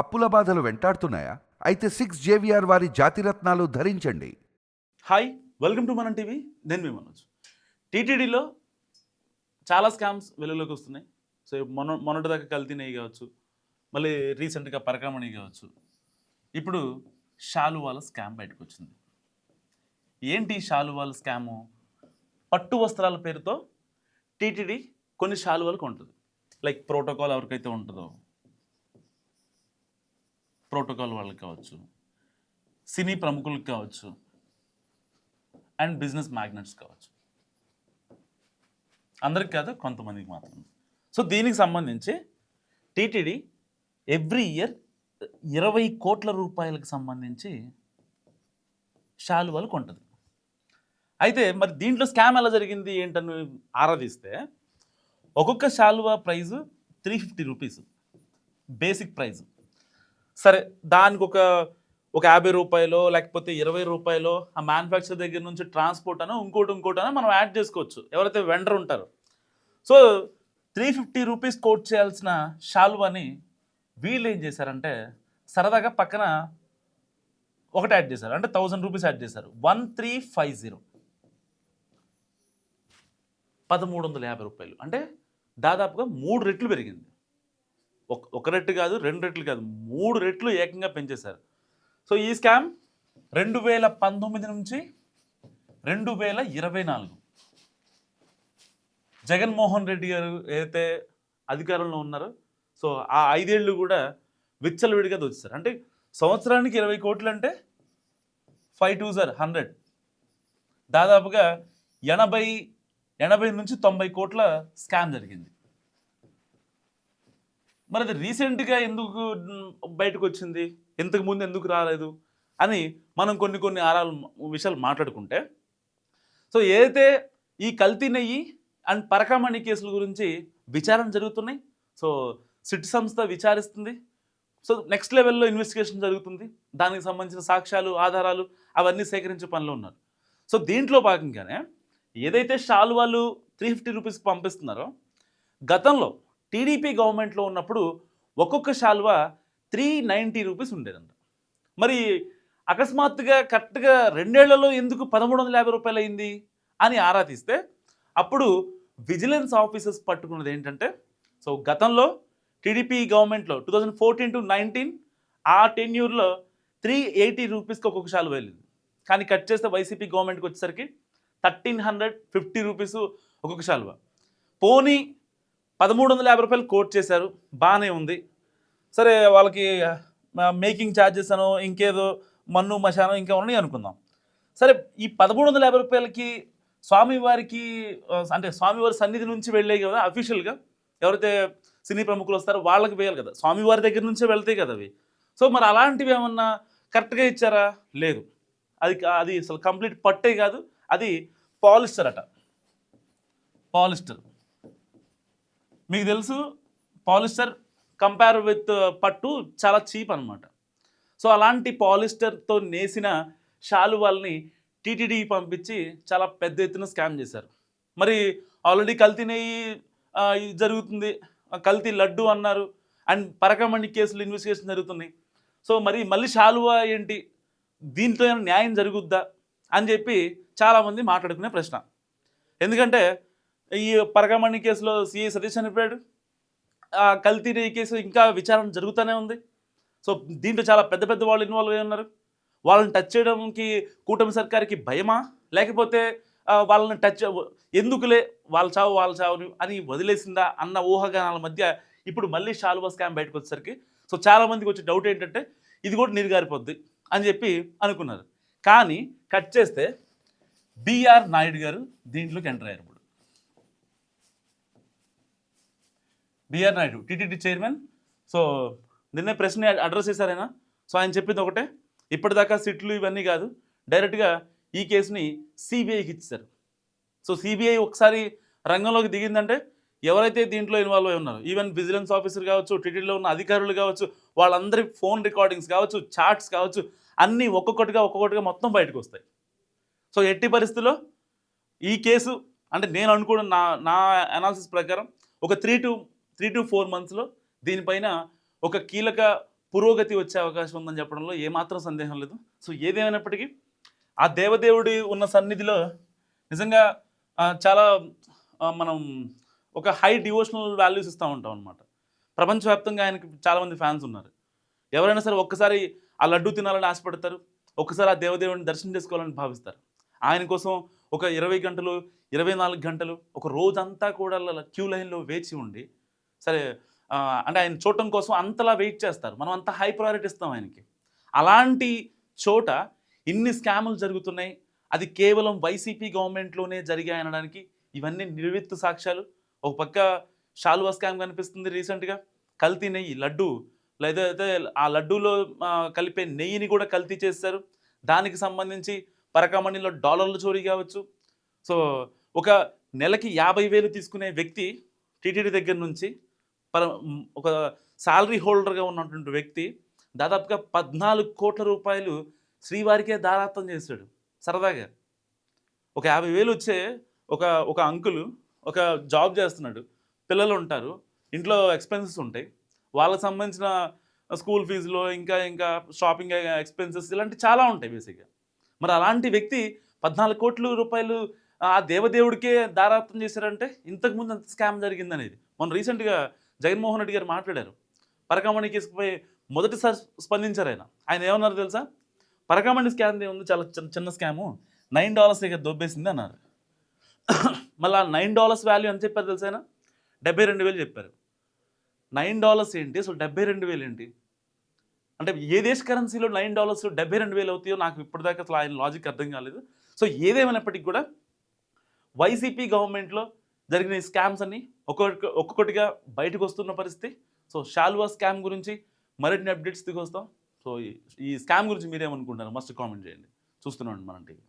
అప్పుల బాధలు వెంటాడుతున్నాయా? అయితే 6 JVR వారి జాతిరత్నాలు ధరించండి. హాయ్, వెల్కమ్ టు మనం టీవీ. నేను మీ మనోజ్. టీటీడీలో చాలా స్కామ్స్ వెలుగులోకి వస్తున్నాయి. సో మొన్నటిదాకా కల్తీ నెయ్యి కావచ్చు, మళ్ళీ రీసెంట్గా పరకామణి కావచ్చు, ఇప్పుడు శాలువాల స్కామ్ బయటకు వచ్చింది. ఏంటి శాలువాల స్కాము? పట్టు వస్త్రాల పేరుతో టీటీడీ కొన్ని శాలువాలు కొంటుంది. లైక్ ప్రోటోకాల్ ఎవరికైతే ఉంటుందో, ప్రోటోకాల్ వాళ్ళకి కావచ్చు, సినీ ప్రముఖులకు కావచ్చు, అండ్ బిజినెస్ మ్యాగ్నెట్స్ కావచ్చు. అందరికి కాదు, కొంతమందికి మాత్రం. సో దీనికి సంబంధించి టీటీడీ ఎవ్రీ ఇయర్ 20 కోట్ల రూపాయలకు సంబంధించి శాలువాలు కొంటుంది. అయితే మరి దీంట్లో స్కామ్ ఎలా జరిగింది ఏంటని ఆరాధిస్తే, ఒక్కొక్క శాలువా ప్రైజు 350 రూపీస్ బేసిక్ ప్రైజ్. సరే, దానికి ఒక 50 రూపాయలో లేకపోతే 20 రూపాయలో ఆ మ్యానుఫ్యాక్చర్ దగ్గర నుంచి ట్రాన్స్పోర్ట్ అనో ఇంకోటి మనం యాడ్ చేసుకోవచ్చు, ఎవరైతే వెండర్ ఉంటారో. సో 350 రూపీస్ కోట్ చేయాల్సిన శాలువాని వీళ్ళు ఏం చేశారంటే సరదాగా పక్కన ఒకటి యాడ్ చేశారు, అంటే 1000 రూపీస్ యాడ్ చేశారు. 1350, 1350 రూపాయలు. అంటే దాదాపుగా 3 రెట్లు పెరిగింది. ఒక రెట్లు కాదు, 2 రెట్లు కాదు, 3 రెట్లు ఏకంగా పెంచేశారు. సో ఈ స్కామ్ 2019 నుంచి 2024 జగన్మోహన్ రెడ్డి గారు ఏదైతే అధికారంలో ఉన్నారో, సో ఆ 5 ఏళ్ళు కూడా విచ్చలవిడిగా దోచేశారు. అంటే సంవత్సరానికి 20 కోట్లు అంటే 5 2 100, దాదాపుగా 80 నుంచి 90 కోట్ల స్కామ్ జరిగింది. మరి అది రీసెంట్గా ఎందుకు బయటకు వచ్చింది, ఇంతకుముందు ఎందుకు రాలేదు అని మనం కొన్ని విషయాలు మాట్లాడుకుంటే, సో ఏదైతే ఈ కల్తీ నెయ్యి అండ్ పరకామణి కేసుల గురించి విచారణ జరుగుతున్నాయి. సో సిట్ సంస్థ విచారిస్తుంది. సో నెక్స్ట్ లెవెల్లో ఇన్వెస్టిగేషన్ జరుగుతుంది. దానికి సంబంధించిన సాక్ష్యాలు, ఆధారాలు అవన్నీ సేకరించే పనిలో ఉన్నారు. సో దీంట్లో భాగంగానే ఏదైతే శాలువాలు 350 రూపీస్కి పంపిస్తున్నారో, గతంలో టీడీపీ గవర్నమెంట్లో ఉన్నప్పుడు ఒక్కొక్క శాలువా 390 రూపీస్ ఉండేదంట. మరి అకస్మాత్తుగా కరెక్ట్గా 2 ఏళ్లలో ఎందుకు 1350 రూపాయలు అయింది అని ఆరా తీస్తే, అప్పుడు విజిలెన్స్ ఆఫీసర్స్ పట్టుకున్నది ఏంటంటే, సో గతంలో టీడీపీ గవర్నమెంట్లో 2014 to 19 ఆ టెన్యూర్లో 380 రూపీస్కి ఒక్కొక్క శాలువా వెళ్ళింది. కానీ కట్ చేస్తే వైసీపీ గవర్నమెంట్కి వచ్చేసరికి 1350 రూపీస్ ఒక్కొక్క శాలువా. పోనీ 1350 రూపాయలు కోట్ చేశారు, బాగానే ఉంది. సరే, వాళ్ళకి మేకింగ్ ఛార్జెస్ అనో ఇంకేదో మన్ను మశానం ఇంకా ఉన్నాయి అనుకుందాం. సరే, ఈ 1350 రూపాయలకి స్వామివారికి, అంటే స్వామివారి సన్నిధి నుంచి వెళ్ళే కదా అఫీషియల్గా, ఎవరైతే సినీ ప్రముఖులు వస్తారో వాళ్ళకి వేయాలి కదా, స్వామివారి దగ్గర నుంచే వెళ్తాయి కదా అవి. సో మరి అలాంటివి ఏమన్నా కరెక్ట్గా ఇచ్చారా? లేదు. అది అసలు కంప్లీట్ పట్టే కాదు, అది పాలిస్టర్ అట. పాలిస్టర్ మీకు తెలుసు, పాలిస్టర్ కంపేర్ విత్ పట్టు చాలా చీప్ అనమాట. సో అలాంటి పాలిస్టర్తో నేసిన శాలువాల్ని టీటీడీ పంపించి చాలా పెద్ద ఎత్తున స్కామ్ చేశారు. మరి ఆల్రెడీ కల్తీ నెయ్యి జరుగుతుంది, కల్తీ లడ్డు అన్నారు, అండ్ పరకామణి కేసులు ఇన్వెస్టిగేషన్ జరుగుతున్నాయి. సో మరి మళ్ళీ శాలువా ఏంటి, దీంట్లో ఏమైనా న్యాయం జరుగుద్దా అని చెప్పి చాలామంది మాట్లాడుకునే ప్రశ్న. ఎందుకంటే ఈ పరకామణి కేసులో సిఐ సతీష్ చనిపోయాడు, కల్తీ నెయ్యి కేసు ఇంకా విచారణ జరుగుతూనే ఉంది. సో దీంట్లో చాలా పెద్ద వాళ్ళు ఇన్వాల్వ్ అయి ఉన్నారు. వాళ్ళని టచ్ చేయడానికి కూటమి సర్కార్కి భయమా, లేకపోతే వాళ్ళని టచ్ ఎందుకులే వాళ్ళ చావు అని వదిలేసిందా అన్న ఊహాగానాల మధ్య ఇప్పుడు మళ్ళీ శాలువా స్కామ్ బయటకు వచ్చేసరికి, సో చాలామందికి వచ్చే డౌట్ ఏంటంటే ఇది కూడా నీరుగారిపోద్ది అని చెప్పి అనుకున్నారు. కానీ కట్ చేస్తే బిఆర్ నాయుడు గారు దీంట్లోకి ఎంటర్ అయ్యారు. ఇప్పుడు BR Naidu TTD chairman. So నిన్నే ప్రశ్న అడ్రస్ చేశారైనా. సో ఆయన చెప్పింది ఒకటే, ఇప్పటిదాకా సిట్లు ఇవన్నీ కాదు, డైరెక్ట్గా ఈ కేసుని సిబిఐకి ఇచ్చారు. సో సిబిఐ ఒకసారి రంగంలోకి దిగిందంటే ఎవరైతే దీంట్లో ఇన్వాల్వ్ అయి ఉన్నారో, ఈవెన్ విజిలెన్స్ ఆఫీసర్ కావచ్చు, టీటీడీలో ఉన్న అధికారులు కావచ్చు, వాళ్ళందరి ఫోన్ రికార్డింగ్స్ కావచ్చు, చాట్స్ కావచ్చు, అన్నీ ఒక్కొక్కటిగా మొత్తం బయటకు వస్తాయి. సో ఎట్టి పరిస్థితుల్లో ఈ కేసు, అంటే నేను అనుకోవడం, నా అనాలిసిస్ ప్రకారం ఒక 3 to 4 monthsలో దీనిపైన ఒక కీలక పురోగతి వచ్చే అవకాశం ఉందని చెప్పడంలో ఏమాత్రం సందేహం లేదు. సో ఏదేమైనప్పటికీ ఆ దేవదేవుడి ఉన్న సన్నిధిలో నిజంగా చాలా మనం ఒక హై డివోషనల్ వాల్యూస్ ఇస్తూ ఉంటాం అనమాట. ప్రపంచవ్యాప్తంగా ఆయనకి చాలామంది ఫ్యాన్స్ ఉన్నారు. ఎవరైనా సరే ఒక్కసారి ఆ లడ్డు తినాలని ఆశపడతారు, ఒక్కసారి ఆ దేవదేవుడిని దర్శనం చేసుకోవాలని భావిస్తారు. ఆయన కోసం ఒక 20 గంటలు 24 గంటలు ఒక రోజంతా కూడా క్యూ లైన్లో వేచి ఉండి సరే అంటే ఆయన చూడటం కోసం అంతలా వెయిట్ చేస్తారు. మనం అంత హై ప్రయారిటీ ఇస్తాం ఆయనకి. అలాంటి చోట ఇన్ని స్కాములు జరుగుతున్నాయి, అది కేవలం వైసీపీ గవర్నమెంట్లోనే జరిగాయి అనడానికి ఇవన్నీ నిర్విత్తు సాక్ష్యాలు. ఒక పక్క షాలువా స్కామ్ కనిపిస్తుంది రీసెంట్గా, కల్తీ నెయ్యి లడ్డు లేదైతే ఆ లడ్డూలో కలిపే నెయ్యిని కూడా కల్తీ చేశారు. దానికి సంబంధించి పరకామణిలో డాలర్లు చోరీ కావచ్చు. సో ఒక నెలకి 50,000 తీసుకునే వ్యక్తి టీటీడీ దగ్గర నుంచి ఒక శాలరీ హోల్డర్గా ఉన్నటువంటి వ్యక్తి దాదాపుగా 14 కోట్ల రూపాయలు శ్రీవారికే దారాత్వం చేశాడు సరదాగా. ఒక 50,000 వచ్చే ఒక అంకులు ఒక జాబ్ చేస్తున్నాడు, పిల్లలు ఉంటారు, ఇంట్లో ఎక్స్పెన్సెస్ ఉంటాయి, వాళ్ళకి సంబంధించిన స్కూల్ ఫీజులో ఇంకా ఇంకా షాపింగ్ ఎక్స్పెన్సెస్ ఇలాంటి చాలా ఉంటాయి బేసిక్గా. మరి అలాంటి వ్యక్తి 14 కోట్ల రూపాయలు ఆ దేవదేవుడికే దారాత్వం చేశారంటే ఇంతకుముందు అంత స్కామ్ జరిగిందనేది. మొన్న రీసెంట్గా జగన్మోహన్ రెడ్డి గారు మాట్లాడారు. పరకామణి కేసుపై మొదటిసారి స్పందించారు ఆయన. ఆయన ఏమన్నారు తెలుసా? పరకామణి స్కామ్ ఏముంది, చాలా చిన్న స్కాము, $9 ఇక దొబ్బేసింది అన్నారు. మళ్ళీ ఆ $9 వాల్యూ ఎంత చెప్పారు తెలుసా ఆయన? 72,000 చెప్పారు. $9 ఏంటి అసలు, 72,000 ఏంటి? అంటే ఏ దేశ కరెన్సీలో $9 72,000 అవుతాయో నాకు ఇప్పటిదాకా అసలు ఆయన లాజిక్ అర్థం కాలేదు. సో ఏదేమైనప్పటికీ కూడా వైసీపీ గవర్నమెంట్లో జరిగిన ఈ స్కామ్స్ అన్ని ఒక్కొక్కటిగా బయటకు వస్తున్న పరిస్థితి. సో షాలువా స్కామ్ గురించి మరిన్ని అప్డేట్స్ దిగొస్తాం. సో ఈ స్కామ్ గురించి మీరేమనుకుంటారు మస్ట్ కామెంట్ చేయండి. చూస్తున్నాం మనం టీవీ.